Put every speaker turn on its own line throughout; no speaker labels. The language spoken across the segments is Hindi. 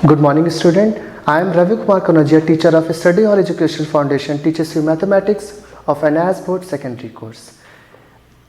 Good morning, student. I am Ravi Kumar Kanajia, teacher of Study Hall Education Foundation, teaches you mathematics of NIS Board secondary course.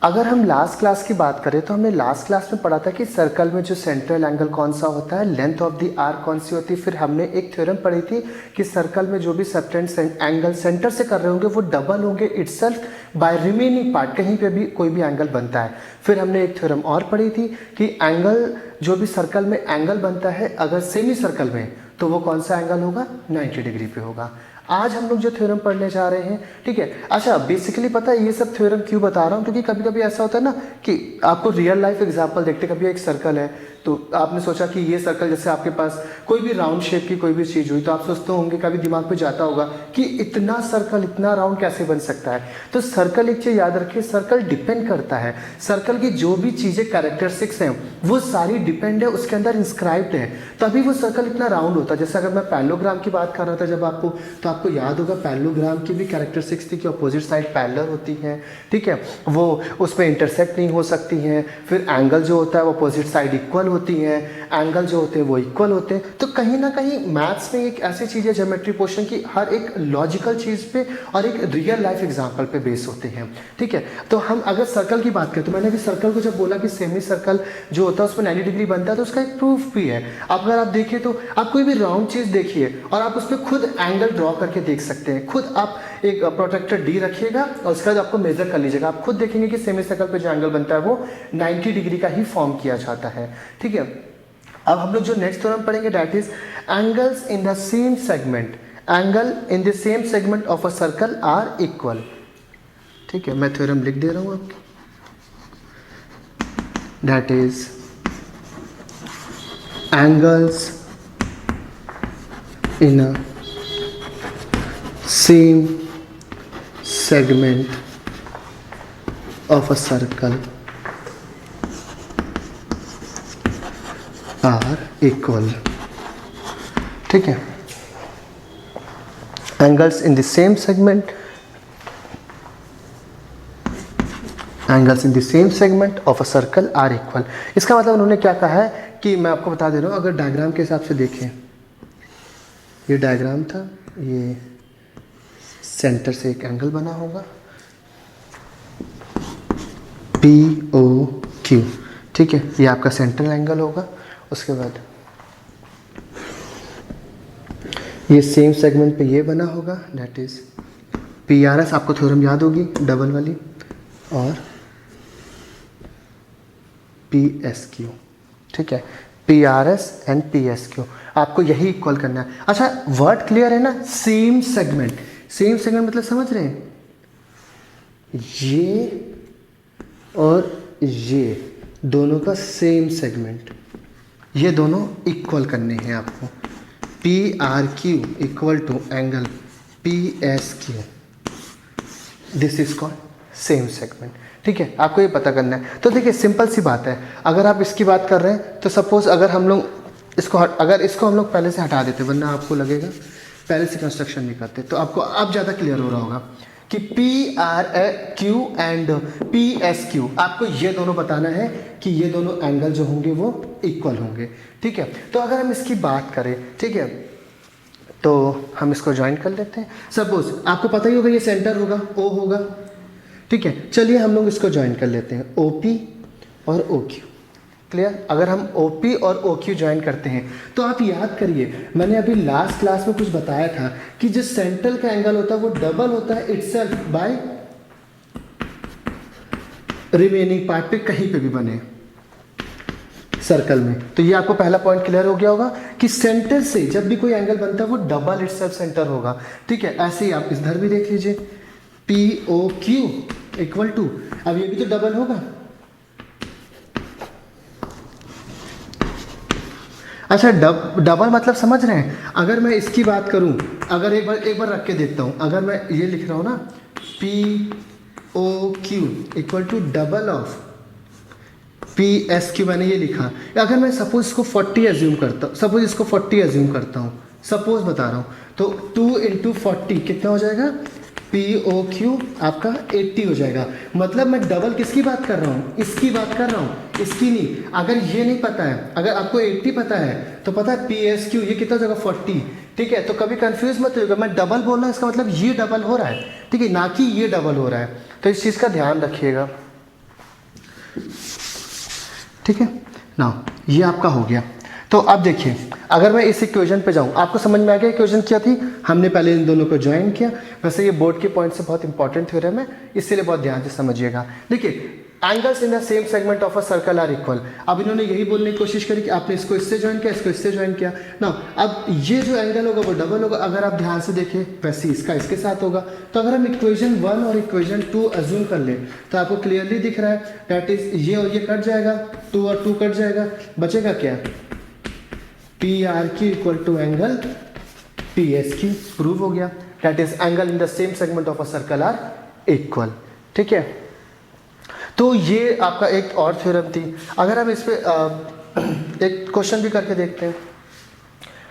अगर हम लास्ट क्लास की बात करें तो हमने लास्ट क्लास में पढ़ा था कि सर्कल में जो सेंट्रल एंगल कौन सा होता है, लेंथ ऑफ द आर्क कौन सी होती है। फिर हमने एक थ्योरम पढ़ी थी कि सर्कल में जो भी सबटेंड एंगल सेंटर से कर रहे होंगे वो डबल होंगे इटसेल्फ बाय रिमेनिंग पार्ट, कहीं पे भी कोई भी एंगल बनता है। फिर हमने एक थ्योरम और पढ़ी थी कि एंगल जो भी सर्कल में एंगल बनता है अगर सेमी सर्कल में, तो वो कौन सा एंगल होगा, 90 डिग्री पे होगा। आज हम लोग जो थ्योरम पढ़ने जा रहे हैं, ठीक है। अच्छा, बेसिकली पता है ये सब थ्योरम क्यों बता रहा हूँ, क्योंकि कभी कभी ऐसा होता है ना कि आपको रियल लाइफ एग्जांपल देखते, कभी एक सर्कल है तो आपने सोचा कि ये सर्कल, जैसे आपके पास कोई भी राउंड शेप की कोई भी चीज़ हुई तो आप सोचते होंगे, कभी दिमाग पे जाता होगा कि इतना सर्कल इतना राउंड कैसे बन सकता है। तो सर्कल, एक चीज़ याद रखिए, सर्कल डिपेंड करता है, सर्कल की जो भी चीज़ें कैरेक्टरिस्टिक्स हैं वो सारी डिपेंड है, उसके अंदर इंस्क्राइब्ड है, तभी वो सर्कल इतना राउंड होता है। जैसे अगर मैं पैरेललोग्राम की बात कर रहा था जब आपको, तो आपको याद होगा पैरेललोग्राम की भी कैरेक्टरिस्टिक्स थी कि अपोजिट साइड पैरेलल होती है, ठीक है, वो उसमें इंटरसेक्ट नहीं हो सकती हैं। फिर एंगल जो होता है वो अपोजिट साइड इक्वल होती है, एंगल जो होते हैं वो इक्वल होते हैं। तो कहीं ना कहीं मैथ्स में एक ऐसी चीज़ है ज्योमेट्री पोर्शन की, हर एक लॉजिकल चीज़ पे और एक रियल लाइफ एग्जांपल पे बेस होते हैं, ठीक है। तो हम अगर सर्कल की बात करें तो मैंने भी सर्कल को जब बोला कि सेमी सर्कल जो होता है उसमें 90 डिग्री बनता है, तो उसका एक प्रूफ भी है। अब अगर आप देखिए तो आप कोई भी राउंड चीज़ देखिए और आप उसमें खुद एंगल ड्रॉ करके देख सकते हैं। खुद आप एक प्रोटेक्टर डी रखिएगा और उसके बाद आपको मेजर कर लीजिएगा, आप खुद देखेंगे कि सेमी सर्कल पे जो एंगल बनता है वो 90 डिग्री का ही फॉर्म किया जाता है, ठीक है। अब हम लोग जो नेक्स्ट थ्योरम पढ़ेंगे that is angles in the same segment, angle in the same segment of a circle are equal, ठीक है। मैं थ्योरम लिख दे रहा हूँ आपको, that is angles in a same segment of a circle are equal, ठीक है। Angles in the same segment, angles in the same segment of a circle are equal. इसका मतलब उन्होंने क्या कहा है कि मैं आपको बता दे रहा हूँ, अगर डायग्राम के हिसाब से देखें, ये डायग्राम था, ये सेंटर से एक एंगल बना होगा POQ, ठीक है, ये आपका सेंट्रल एंगल होगा। उसके बाद ये सेम सेगमेंट पे ये बना होगा, दैट इज PRS, आपको थ्योरम याद होगी डबल वाली, और PSQ, ठीक है। PRS एंड PSQ आपको यही इक्वल करना है। अच्छा, वर्ड क्लियर है ना, सेम सेगमेंट, सेम सेगमेंट मतलब समझ रहे हैं, ये और ये दोनों का सेम सेगमेंट, ये दोनों इक्वल करने हैं आपको। PRQ equal to angle PSQ, this is called same segment, ठीक है। आपको ये पता करना है। तो देखिए सिंपल सी बात है, अगर आप इसकी बात कर रहे हैं तो सपोज अगर हम लोग इसको हम लोग पहले से हटा देते, वरना आपको लगेगा पहले से कंस्ट्रक्शन नहीं करते, तो आपको अब ज़्यादा क्लियर हो रहा होगा कि PRQ एंड PSQ, आपको ये दोनों बताना है कि ये दोनों एंगल जो होंगे वो इक्वल होंगे, ठीक है। तो अगर हम इसकी बात करें, ठीक है, तो हम इसको ज्वाइन कर लेते हैं। सपोज आपको पता ही होगा ये सेंटर होगा, O होगा, ठीक है। चलिए हम लोग इसको ज्वाइन कर लेते हैं, OP और OQ, क्लियर। अगर हम OP और OQ ज्वाइन करते हैं तो आप याद करिए, मैंने अभी लास्ट क्लास में कुछ बताया था कि जो सेंट्रल का एंगल होता है वो डबल होता है इटसेल्फ बाय रिमेनिंग पार्ट पे कहीं पे भी बने सर्कल में। तो ये आपको पहला पॉइंट क्लियर हो गया होगा कि सेंटर से जब भी कोई एंगल बनता है वो डबल इटसेल्फ सेंटर होगा, ठीक है। ऐसे ही आप इधर भी देख लीजिए, POQ इक्वल टू, अब ये भी तो डबल होगा। अच्छा, डबल मतलब समझ रहे हैं, अगर मैं इसकी बात करूं, अगर एक बार रख के देखता हूं, अगर मैं ये लिख रहा हूं ना POQ equal to double of PSQ, मैंने ये लिखा। अगर मैं सपोज इसको 40 एज्यूम करता हूँ, सपोज इसको 40 एज्यूम करता हूँ, सपोज बता रहा हूँ, तो 2 × 40 कितना हो जाएगा, पी ओ क्यू आपका 80 हो जाएगा। मतलब मैं डबल किसकी बात कर रहा हूँ, इसकी बात कर रहा हूँ, इसकी नहीं। अगर ये नहीं पता है, अगर आपको 80 पता है तो पता है पी एस क्यू ये कितना हो जाएगा 40, ठीक है। तो कभी कंफ्यूज मत होगा, मैं डबल बोल रहा हूँ इसका मतलब ये डबल हो रहा है, ठीक है, ना कि ये डबल हो रहा है। तो इस चीज़ का ध्यान रखिएगा, ठीक है ना। ये आपका हो गया। तो अब देखिए, अगर मैं इस इक्वेशन पे जाऊँ, आपको समझ में आ गया इक्वेशन क्या थी, हमने पहले इन दोनों को ज्वाइन किया। वैसे ये बोर्ड के पॉइंट से बहुत इंपॉर्टेंट थ्योरम है, इसीलिए बहुत ध्यान से समझिएगा। देखिए, angles in the same segment of a circle are equal. अब इन्होंने यही बोलने की कोशिश करी कि आपने इसको इससे ज्वाइन किया, इसको इससे ज्वाइन किया ना। अब ये जो एंगल होगा वो डबल होगा। अगर आप ध्यान से देखें, वैसे इसका इसके साथ होगा। तो अगर हम इक्वेशन 1 और इक्वेशन 2 अज्यूम कर लें तो आपको क्लियरली दिख रहा है, दैट इज ये और ये कट जाएगा, 2 और 2 कट जाएगा, बचेगा क्या, P R Q equal to angle P S Q. Prove हो गया, that is angle in the same segment of a circle are equal, ठीक है। तो ये आपका एक और थ्योरम थी। अगर हम इस पे एक क्वेश्चन भी करके देखते हैं,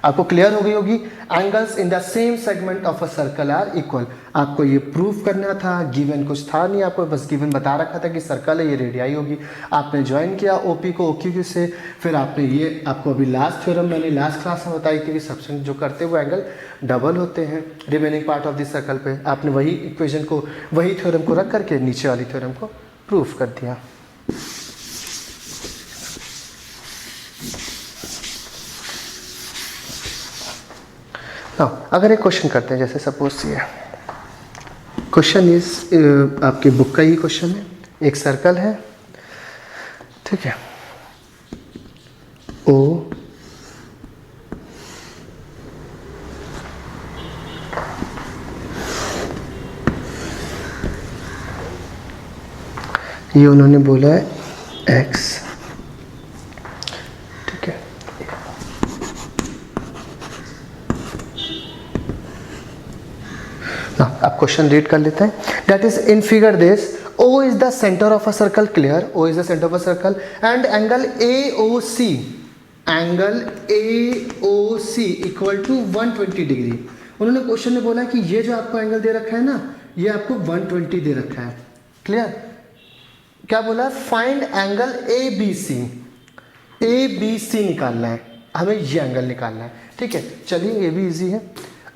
आपको क्लियर हो गई होगी। Angles in the same segment of a circle are equal, आपको ये प्रूफ करना था। गिवन कुछ था नहीं, आपको बस गिवन बता रखा था कि सर्कल है, ये रेडियाई होगी। आपने ज्वाइन किया ओपी को ओक्यू से, फिर आपने ये, आपको अभी लास्ट थ्योरम मैंने लास्ट क्लास में बताई थी कि सबसे जो करते हैं वो एंगल डबल होते हैं remaining part of this circle पे। आपने वही इक्वेशन को, वही थ्योरम को रख करके नीचे वाली थ्योरम को प्रूफ कर दिया। अगर एक क्वेश्चन करते हैं, जैसे सपोज ये क्वेश्चन इज, आपकी बुक का ही क्वेश्चन है। एक सर्कल है, ठीक है, ओ ये उन्होंने बोला है एक्स, ठीक है। आप क्वेश्चन रीड कर लेते हैं। That is in figure this, O is the center of a circle, clear, O is the center of a circle, and angle AOC, angle AOC equal to 120 degree. उन्होंने क्वेश्चन में बोला कि ये जो आपको एंगल दे रखा है ना, ये आपको 120 दे रखा है, क्लियर। क्या बोला, फाइंड एंगल ABC, ABC निकालना है हमें, ये एंगल निकालना है, ठीक है। चलिए, ये भी इजी है।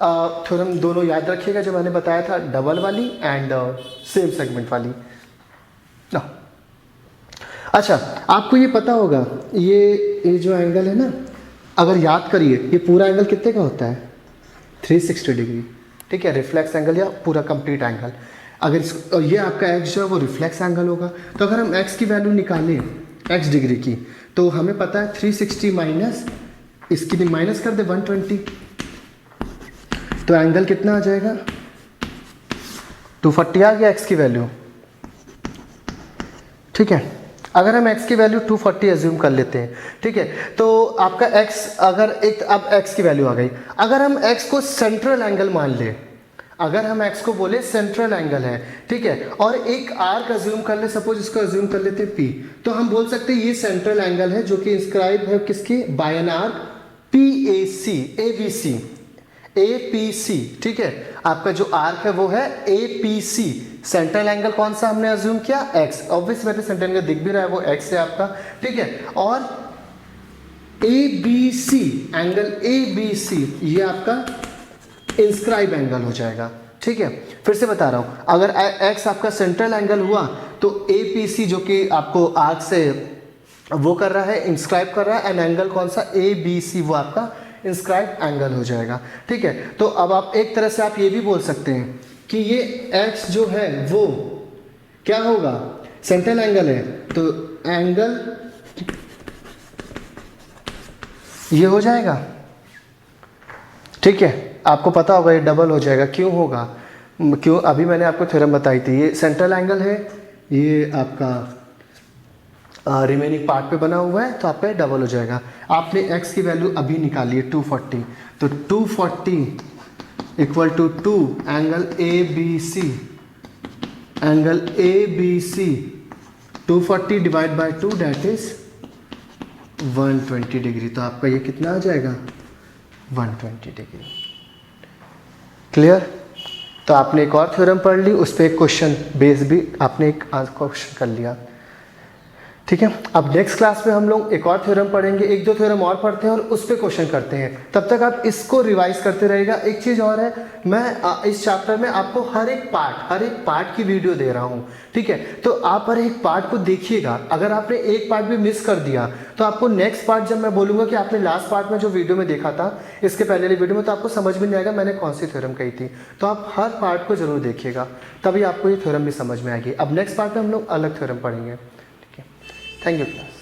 थ्योरम दोनों याद रखिएगा जो मैंने बताया था, डबल वाली एंड सेम सेगमेंट वाली ना। अच्छा, आपको ये पता होगा, ये जो एंगल है ना, अगर याद करिए, ये पूरा एंगल कितने का होता है, 360 डिग्री, ठीक है। रिफ्लेक्स एंगल या पूरा कंप्लीट एंगल, अगर ये आपका एक्स जो है वो रिफ्लेक्स एंगल होगा। तो अगर हम एक्स की वैल्यू निकालें, एक्स डिग्री की, तो हमें पता है 360 माइनस इसकी माइनस कर दे 120, तो एंगल कितना आ जाएगा, 240 आ गया एक्स की वैल्यू, ठीक है। अगर हम x की वैल्यू 240 एज्यूम कर लेते हैं, ठीक है, तो आपका x, अगर एक, अब x की वैल्यू आ गई। अगर हम x को सेंट्रल एंगल मान ले, अगर हम x को बोले सेंट्रल एंगल है, ठीक है, और एक आर्क अज्यूम कर ले, सपोज इसको अज्यूम कर लेते हैं P, तो हम बोल सकते हैं ये सेंट्रल एंगल है जो कि इंस्क्राइब है किसकी, by an arc PAC, ABC, APC, ठीक है। आपका जो आर्क है वो है APC। सेंट्रल एंगल कौन सा हमने अज्यूम किया, x, ऑब्वियस मैंने सेंट्रल एंगल दिख भी रहा है वो x है आपका, ठीक है। और ABC, एंगल ABC ये आपका इंस्क्राइब एंगल हो जाएगा, ठीक है। फिर से बता रहा हूं, अगर x आपका सेंट्रल एंगल हुआ तो APC जो कि आपको आर्क से वो कर रहा है, इंस्क्राइब कर रहा है, एंड एंगल कौन सा, ABC, वो आपका इंस्क्राइब एंगल हो जाएगा, ठीक है। तो अब आप एक तरह से आप ये भी बोल सकते हैं कि ये x जो है वो क्या होगा, सेंट्रल एंगल है, तो एंगल ये हो जाएगा, ठीक है। आपको पता होगा ये डबल हो जाएगा, क्यों होगा, क्यों, अभी मैंने आपको थ्योरम बताई थी। ये सेंट्रल एंगल है, ये आपका रिमेनिंग पार्ट पे बना हुआ है, तो आपका डबल हो जाएगा। आपने x की वैल्यू अभी निकाली है 240, तो 240 equal to 2 angle ABC, angle ABC 240 divide by 2 that is 120 degree. तो आपका ये कितना आ जाएगा, 120 डिग्री, क्लियर। तो आपने एक और थ्योरम पढ़ ली, उस पर एक क्वेश्चन बेस भी आपने एक क्वेश्चन कर लिया। ठीक है, अब नेक्स्ट क्लास में हम लोग एक और थ्योरम पढ़ेंगे, एक दो थ्योरम और पढ़ते हैं और उस पर क्वेश्चन करते हैं। तब तक आप इसको रिवाइज करते रहिएगा। एक चीज़ और है, मैं इस चैप्टर में आपको हर एक पार्ट की वीडियो दे रहा हूँ। ठीक है, तो आप हर एक पार्ट को देखिएगा। अगर आपने एक पार्ट भी मिस कर दिया तो आपको नेक्स्ट पार्ट जब मैं बोलूँगा कि आपने लास्ट पार्ट में जो वीडियो में देखा था इसके पहले वाली वीडियो में, तो आपको समझ में नहीं आएगा मैंने कौन सी थ्योरम कही थी। तो आप हर पार्ट को जरूर देखिएगा, तभी आपको ये थ्योरम भी समझ में आएगी। अब नेक्स्ट पार्ट में हम लोग अलग थ्योरम पढ़ेंगे। ठीक है, थैंक यू क्लास।